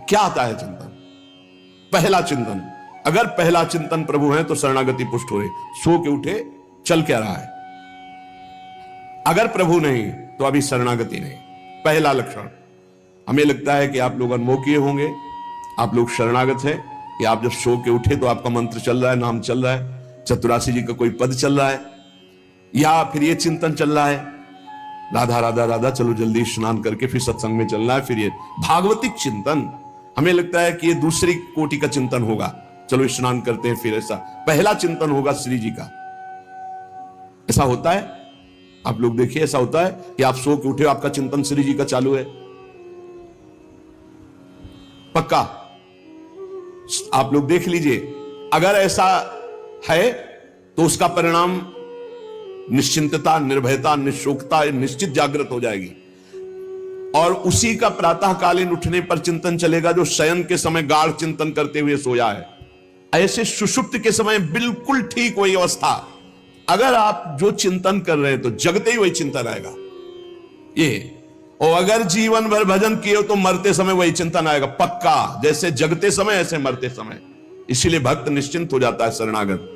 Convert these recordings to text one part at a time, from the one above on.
क्या आता है चिंतन? पहला चिंतन, अगर पहला चिंतन प्रभु है तो शरणागति पुष्ट हो रही। सो के उठे, चल क्या रहा है? अगर प्रभु नहीं तो अभी शरणागति नहीं। पहला लक्षण। हमें लगता है कि आप लोग अनमोकीय होंगे, आप लोग शरणागत हैं कि आप जब सो के उठे तो आपका मंत्र चल रहा है, नाम चल रहा है, चतुरासी जी का कोई पद चल रहा है, या फिर ये चिंतन चल रहा है, राधा राधा राधा, चलो जल्दी स्नान करके फिर सत्संग में चलना है। फिर ये भागवतिक चिंतन, हमें लगता है कि ये दूसरी कोटि का चिंतन होगा, चलो स्नान करते हैं फिर। ऐसा पहला चिंतन होगा श्री जी का। ऐसा होता है, आप लोग देखिए, ऐसा होता है कि आप सो के उठे, आपका चिंतन श्री जी का चालू है। पक्का आप लोग देख लीजिए, अगर ऐसा है तो उसका परिणाम निश्चिंतता, निर्भयता, निशोकता निश्चित जागृत हो जाएगी। और उसी का प्रातःकालीन उठने पर चिंतन चलेगा जो शयन के समय गाढ़ चिंतन करते हुए सोया है। ऐसे सुषुप्त के समय बिल्कुल ठीक वही अवस्था, अगर आप जो चिंतन कर रहे हैं तो जगते ही वही चिंतन आएगा ये। और अगर जीवन भर भजन किए हो तो मरते समय वही चिंतन आएगा पक्का, जैसे जगते समय ऐसे मरते समय। इसीलिए भक्त निश्चिंत हो जाता है शरणागत।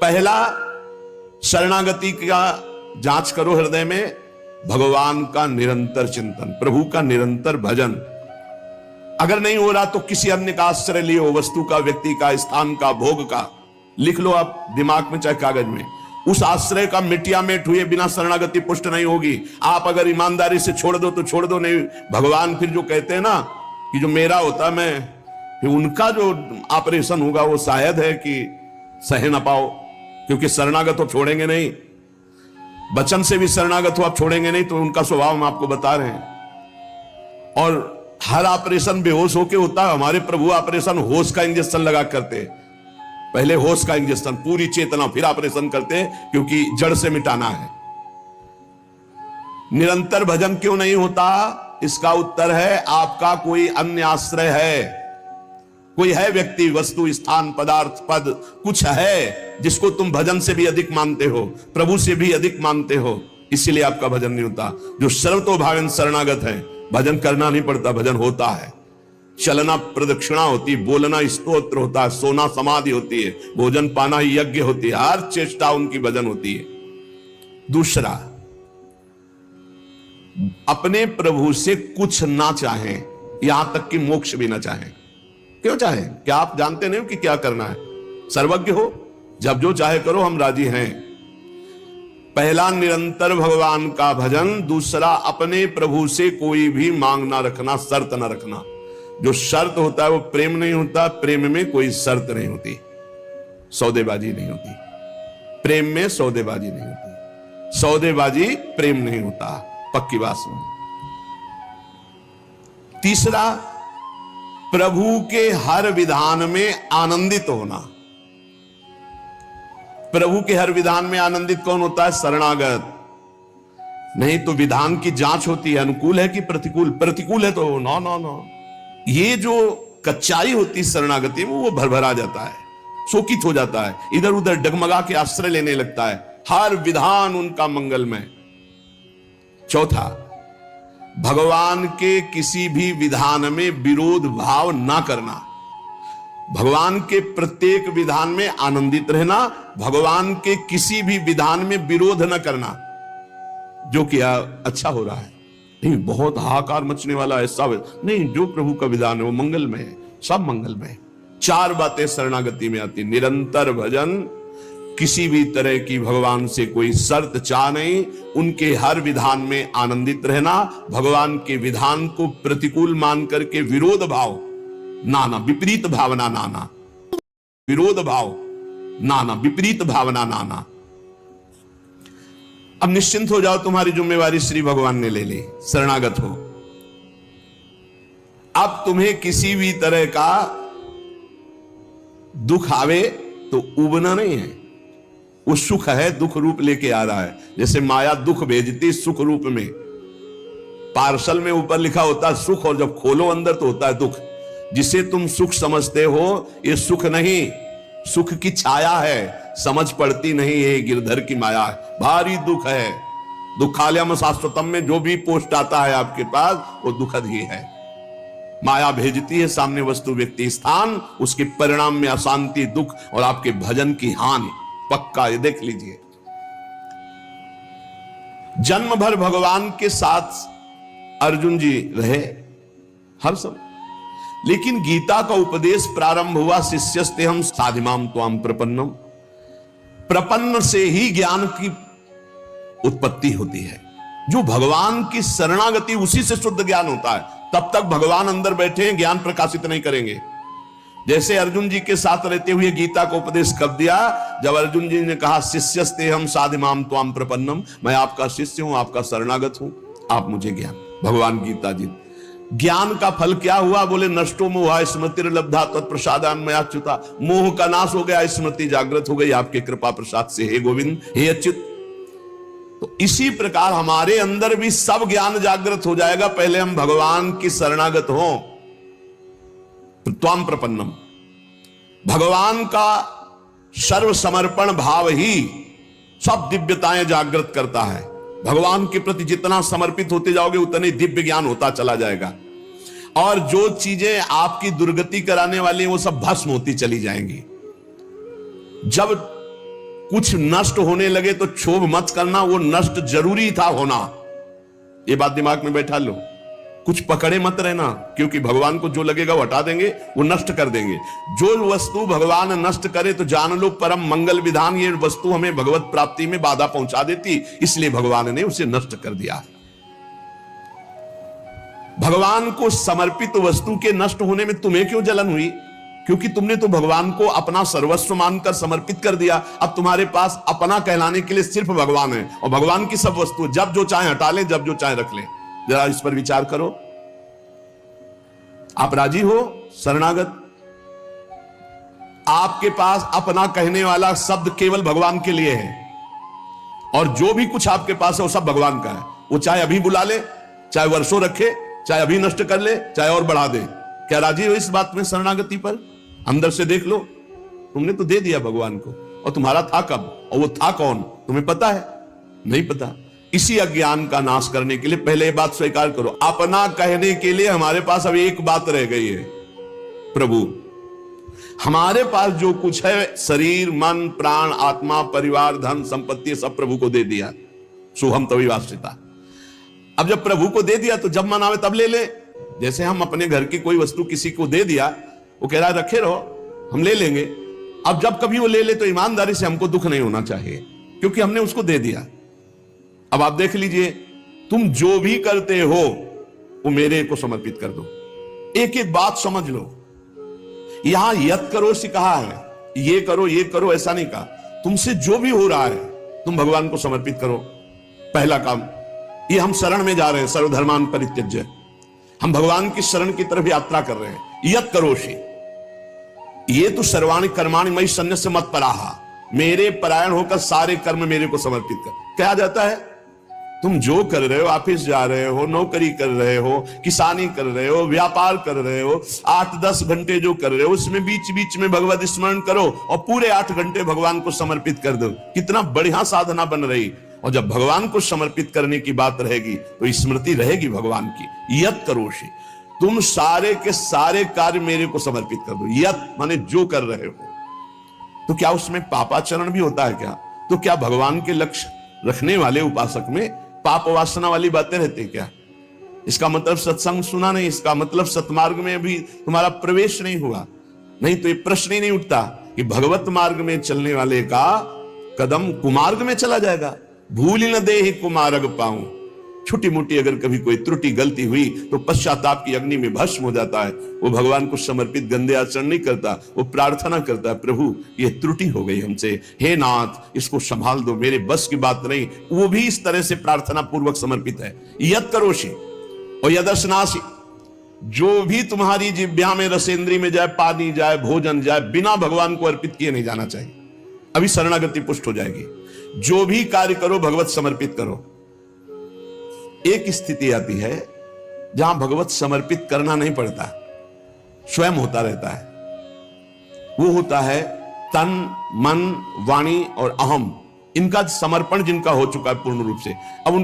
पहला शरणागति का जांच करो हृदय में, भगवान का निरंतर चिंतन, प्रभु का निरंतर भजन। अगर नहीं हो रहा तो किसी अन्य का आश्रय लियो, वस्तु का, व्यक्ति का, स्थान का, भोग का, लिख लो आप दिमाग में चाहे कागज में। उस आश्रय का मिटिया मेट हुए बिना शरणागति पुष्ट नहीं होगी। आप अगर ईमानदारी से छोड़ दो तो छोड़ दो, नहीं भगवान फिर जो कहते हैं ना कि जो मेरा होता मैं, फिर उनका जो ऑपरेशन होगा वो शायद है कि सह ना पाओ, क्योंकि शरणागत हो छोड़ेंगे नहीं। वचन से भी शरणागत हो आप छोड़ेंगे नहीं, तो उनका स्वभाव हम आपको बता रहे हैं। और हर ऑपरेशन बेहोश होके होता है, हमारे प्रभु ऑपरेशन होश का इंजेक्शन लगा करते, पहले होश का इंजेक्शन, पूरी चेतना, फिर ऑपरेशन करते, क्योंकि जड़ से मिटाना है। निरंतर भजन क्यों नहीं होता? इसका उत्तर है आपका कोई अन्य आश्रय है, कोई है व्यक्ति, वस्तु, स्थान, पदार्थ, पद, कुछ है जिसको तुम भजन से भी अधिक मानते हो, प्रभु से भी अधिक मानते हो, इसीलिए आपका भजन नहीं होता। जो सर्वतोभावेन शरणागत है, भजन करना नहीं पड़ता, भजन होता है। चलना प्रदक्षिणा होती, बोलना स्तोत्र होता है, सोना समाधि होती है, भोजन पाना यज्ञ होती है, हर चेष्टा उनकी भजन होती है। दूसरा, अपने प्रभु से कुछ ना चाहें, यहां तक कि मोक्ष भी ना चाहें। क्यों चाहें? क्या आप जानते नहीं हो कि क्या करना है? सर्वज्ञ हो, जब जो चाहे करो, हम राजी हैं। पहला निरंतर भगवान का भजन, दूसरा अपने प्रभु से कोई भी मांग ना रखना, शर्त ना रखना। जो शर्त होता है वो प्रेम नहीं होता, प्रेम में कोई शर्त नहीं होती, सौदेबाजी नहीं होती। प्रेम में सौदेबाजी नहीं होती, सौदेबाजी प्रेम नहीं होता, पक्की बात सुन। तीसरा, प्रभु के हर विधान में आनंदित होना। प्रभु के हर विधान में आनंदित कौन होता है? शरणागत। नहीं तो विधान की जांच होती है, अनुकूल है कि प्रतिकूल। प्रतिकूल है तो नो नो नो। ये जो कच्चाई होती शरणागति में, वो भरभरा जाता है, शोकित हो जाता है, इधर उधर डगमगा के आश्रय लेने लगता है। हर विधान उनका मंगलमय। चौथा, भगवान के किसी भी विधान में विरोध भाव ना करना। भगवान के प्रत्येक विधान में आनंदित रहना, भगवान के किसी भी विधान में विरोध न करना। जो किया अच्छा हो रहा है, नहीं बहुत हाहाकार मचने वाला ऐसा नहीं, जो प्रभु का विधान है वो मंगलमय है, सब मंगलमय। चार बातें शरणागति में आती, निरंतर भजन, किसी भी तरह की भगवान से कोई शर्त चाह नहीं, उनके हर विधान में आनंदित रहना, भगवान के विधान को प्रतिकूल मान करके विरोध भाव नाना, विपरीत भावना नाना, विरोध भाव नाना, विपरीत भावना नाना। अब निश्चिंत हो जाओ, तुम्हारी जिम्मेवारी श्री भगवान ने ले ली, शरणागत हो। अब तुम्हें किसी भी तरह का दुख आवे तो उबना नहीं है, वो सुख है, दुख रूप लेके आ रहा है। जैसे माया दुख भेजती सुख रूप में, पार्सल में ऊपर लिखा होता है सुख, और जब खोलो अंदर तो होता है दुख। जिसे तुम सुख समझते हो ये सुख नहीं, सुख की छाया है, समझ पड़ती नहीं है, गिरधर की माया है, भारी दुख है। दुखालयम शाश्वतम में जो भी पोस्ट आता है आपके पास वो दुखद ही है। माया भेजती है सामने वस्तु व्यक्ति स्थान, उसके परिणाम में अशांति, दुख और आपके भजन की हानि पक्का। ये देख लीजिए, जन्म भर भगवान के साथ अर्जुन जी रहे हर समय, लेकिन गीता का उपदेश प्रारंभ हुआ शिष्यस्ते हम साधिमाम त्वाम प्रपन्नम। प्रपन्न से ही ज्ञान की उत्पत्ति होती है। जो भगवान की शरणागति, उसी से शुद्ध ज्ञान होता है। तब तक भगवान अंदर बैठे हैं, ज्ञान प्रकाशित नहीं करेंगे। जैसे अर्जुन जी के साथ रहते हुए गीता का उपदेश कब दिया? जब अर्जुन जी ने कहा शिष्यस्ते हम साधिमाम त्वाम प्रपन्नम, मैं आपका शिष्य हूं, आपका शरणागत हूं, आप मुझे ज्ञान। भगवान गीता जी, ज्ञान का फल क्या हुआ? बोले नष्टो मोह स्मृतिर्लब्धा तत्प्रसादान्मयाच्युता। मोह का नाश हो गया, स्मृति जागृत हो गई आपके कृपा प्रसाद से, हे गोविंद, हे अच्युत। तो इसी प्रकार हमारे अंदर भी सब ज्ञान जागृत हो जाएगा, पहले हम भगवान की शरणागत हो। त्वाम प्रपन्नम, भगवान का सर्व समर्पण भाव ही सब दिव्यताएं जागृत करता है। भगवान के प्रति जितना समर्पित होते जाओगे उतने दिव्य ज्ञान होता चला जाएगा, और जो चीजें आपकी दुर्गति कराने वाली हैं वो सब भस्म होती चली जाएंगी। जब कुछ नष्ट होने लगे तो क्षोभ मत करना, वो नष्ट जरूरी था होना, ये बात दिमाग में बैठा लो। कुछ पकड़े मत रहना, क्योंकि भगवान को जो लगेगा वो हटा देंगे, वो नष्ट कर देंगे। जो वस्तु भगवान नष्ट करे तो जान लो परम मंगल विधान, ये वस्तु हमें भगवत प्राप्ति में बाधा पहुंचा देती, इसलिए भगवान ने उसे नष्ट कर दिया। भगवान को समर्पित वस्तु के नष्ट होने में तुम्हें क्यों जलन हुई? क्योंकि तुमने तो भगवान को अपना सर्वस्व मानकर समर्पित कर दिया। अब तुम्हारे पास अपना कहलाने के लिए सिर्फ भगवान है, और भगवान की सब वस्तु जब जो चाहे हटा ले, जब जो चाहे रख ले। जरा इस पर विचार करो। आप राजी हो शरणागत? आपके पास अपना कहने वाला शब्द केवल भगवान के लिए है, और जो भी कुछ आपके पास है वो सब भगवान का है। वो चाहे अभी बुला ले, चाहे वर्षों रखे, चाहे अभी नष्ट कर ले, चाहे और बढ़ा दे। क्या राजी हो इस बात में शरणागति पर? अंदर से देख लो, तुमने तो दे दिया भगवान को, और तुम्हारा था कब, और वो था कौन, तुम्हें पता है? नहीं पता। इसी अज्ञान का नाश करने के लिए पहले ये बात स्वीकार करो, अपना कहने के लिए हमारे पास अब एक बात रह गई है, प्रभु। हमारे पास जो कुछ है, शरीर, मन, प्राण, आत्मा, परिवार, धन, संपत्ति, सब प्रभु को दे दिया। शुभम तभी वास्तिता। अब जब प्रभु को दे दिया तो जब मन आवे तब ले ले। जैसे हम अपने घर की कोई वस्तु किसी को दे दिया, वो कह रहा है रखे रहो, हम ले लेंगे। अब जब कभी वो ले ले तो ईमानदारी से हमको दुख नहीं होना चाहिए, क्योंकि हमने उसको दे दिया। अब आप देख लीजिए, तुम जो भी करते हो वो मेरे को समर्पित कर दो। एक एक बात समझ लो। यहां यत करो से कहा है, ये करो ऐसा नहीं कहा। तुमसे जो भी हो रहा है तुम भगवान को समर्पित करो। पहला काम ये, हम शरण में जा रहे हैं, सर्वधर्मान परित्यज्य। हम भगवान की शरण की तरफ यात्रा कर रहे हैं। यत करोषि, ये तो सर्वाणि कर्माणि मयि सन्न्यस्य मत्पराः, मेरे परायण होकर सारे कर्म मेरे को समर्पित कर। क्या जाता है? तुम जो कर रहे हो, ऑफिस जा रहे हो, नौकरी कर रहे हो, किसानी कर रहे हो, व्यापार कर रहे हो, 8-10 घंटे जो कर रहे हो उसमें बीच बीच में भगवत स्मरण करो, और पूरे 8 घंटे भगवान को समर्पित कर दो। कितना बढ़िया साधना बन रही। और जब भगवान को समर्पित करने की बात रहेगी तो स्मृति रहेगी भगवान की। यत करोषि, तुम सारे के सारे कार्य मेरे को समर्पित कर दो। यत माने जो कर रहे हो। तो क्या उसमें पापाचरण भी होता है क्या? तो क्या भगवान के लक्ष्य रखने वाले उपासक में पाप वासना वाली बातें रहती क्या? इसका मतलब सत्संग सुना नहीं, इसका मतलब सतमार्ग में भी तुम्हारा प्रवेश नहीं हुआ। नहीं तो ये प्रश्न ही नहीं उठता कि भगवत मार्ग में चलने वाले का कदम कुमार्ग में चला जाएगा। भूल न दे ही कुमार्ग पाऊं। छोटी मोटी अगर कभी कोई त्रुटि गलती हुई तो पश्चाताप की अग्नि में भस्म हो जाता है। वो भगवान को समर्पित गंदे आचरण नहीं करता, वो प्रार्थना करता है, प्रभु ये त्रुटि हो गई हमसे, हे नाथ इसको संभाल दो, मेरे बस की बात नहीं। वो भी इस तरह से प्रार्थना पूर्वक समर्पित है। यत करोषि और यदर्शनासि, जो भी तुम्हारी जिह्वा में, रसेंद्री में जाए, पानी जाए, भोजन जाए, बिना भगवान को अर्पित किए नहीं जाना चाहिए। अभी शरणागति पुष्ट हो जाएगी। जो भी कार्य करो भगवत समर्पित करो। एक स्थिति आती है जहां भगवत समर्पित करना नहीं पड़ता, स्वयं होता रहता है। वो होता है तन, मन, वाणी और अहम, इनका समर्पण जिनका हो चुका है पूर्ण रूप से। अब